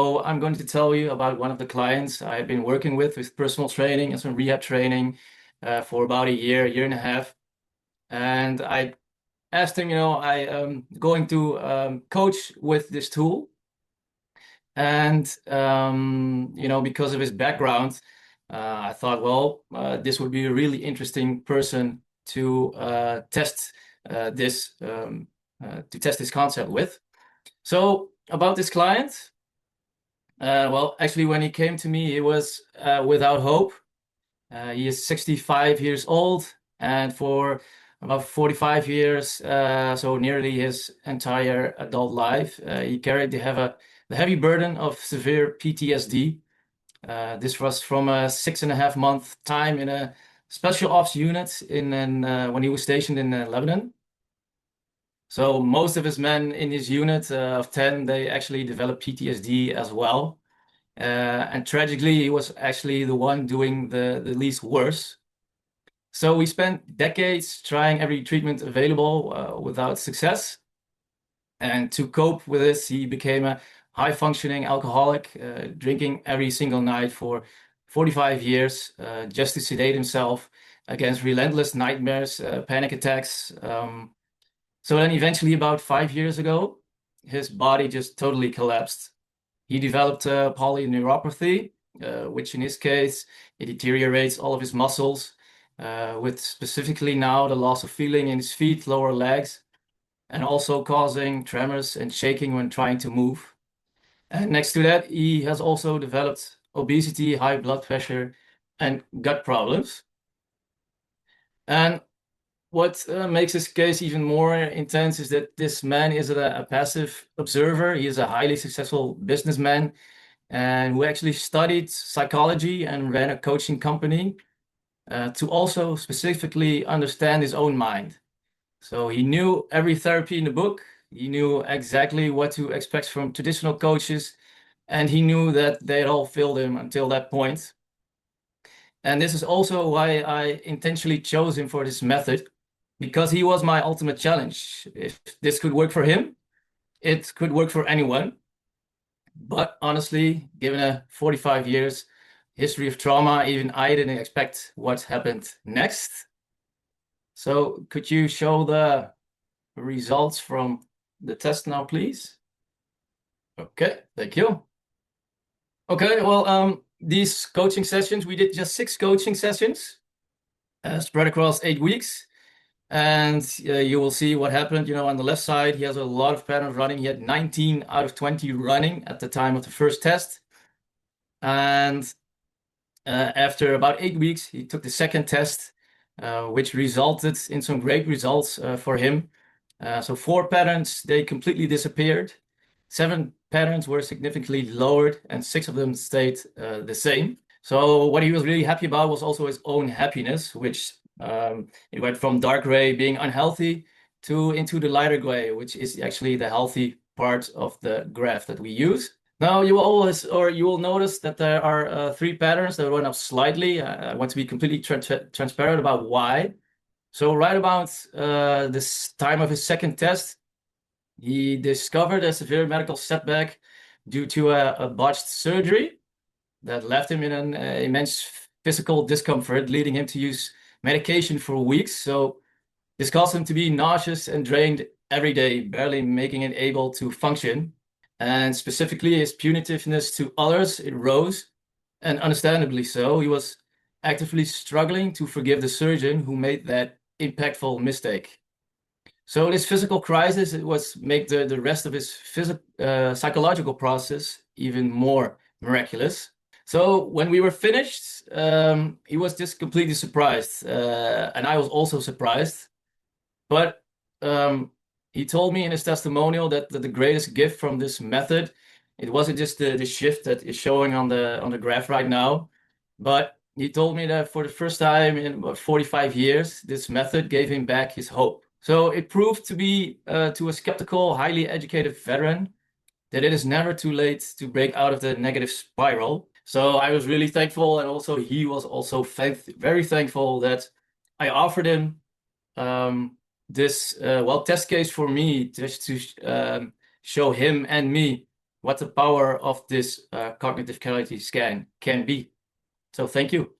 So I'm going to tell you about one of the clients I've been working with personal training and some rehab training for about a year and a half. And I asked him, I am going to coach with this tool. And, because of his background, I thought, well, this would be a really interesting person to test this to test this concept with. So about this client. Well, actually, when he came to me, he was without hope. He is 65 years old, and for about 45 years, so nearly his entire adult life, he carried the heavy burden of severe PTSD. This was from a 6.5 month time in a special ops unit when he was stationed in Lebanon. So most of his men in his unit of 10, they actually developed PTSD as well. And tragically, he was actually the one doing the least worse. So we spent decades trying every treatment available without success. And to cope with this, he became a high-functioning alcoholic, drinking every single night for 45 years just to sedate himself against relentless nightmares, panic attacks. So then eventually, about 5 years ago, his body just totally collapsed. He developed polyneuropathy, which in his case, it deteriorates all of his muscles, with specifically now the loss of feeling in his feet, lower legs, and also causing tremors and shaking when trying to move. And next to that, he has also developed obesity, high blood pressure, and gut problems. And what makes his case even more intense is that this man is a passive observer. He is a highly successful businessman and who actually studied psychology and ran a coaching company to also specifically understand his own mind. So he knew every therapy in the book. He knew exactly what to expect from traditional coaches, and he knew that they had all failed him until that point. And this is also why I intentionally chose him for this method, because he was my ultimate challenge. If this could work for him, it could work for anyone. But honestly, given a 45 years history of trauma, even I didn't expect what happened next. So could you show the results from the test now, please? Okay, thank you. Okay, well, these coaching sessions, we did just 6 coaching sessions spread across 8 weeks. And you will see what happened. On the left side, he has a lot of patterns running. He had 19 out of 20 running at the time of the first test. And after about 8 weeks, he took the second test, which resulted in some great results for him. So 4 patterns, they completely disappeared. 7 patterns were significantly lowered, and 6 of them stayed the same. So what he was really happy about was also his own happiness, which it went from dark gray being unhealthy to into the lighter gray, which is actually the healthy part of the graph that we use. Now you will notice that there are 3 patterns that went up slightly. I want to be completely transparent about why. So right about this time of his second test, he discovered a severe medical setback due to a botched surgery that left him in an immense physical discomfort, leading him to use medication for weeks. So this caused him to be nauseous and drained every day, barely making it able to function. And specifically, his punitiveness to others, it rose, and understandably so. He was actively struggling to forgive the surgeon who made that impactful mistake. So this physical crisis, it was make the rest of his psychological process even more miraculous. So when we were finished, he was just completely surprised, and I was also surprised. But he told me in his testimonial that the greatest gift from this method, it wasn't just the shift that is showing on the graph right now, but he told me that for the first time in about 45 years, this method gave him back his hope. So it proved to be to a skeptical, highly educated veteran that it is never too late to break out of the negative spiral. So I was really thankful, and also he was also very thankful that I offered him this test case for me just to show him and me what the power of this cognitive clarity scan can be. So thank you.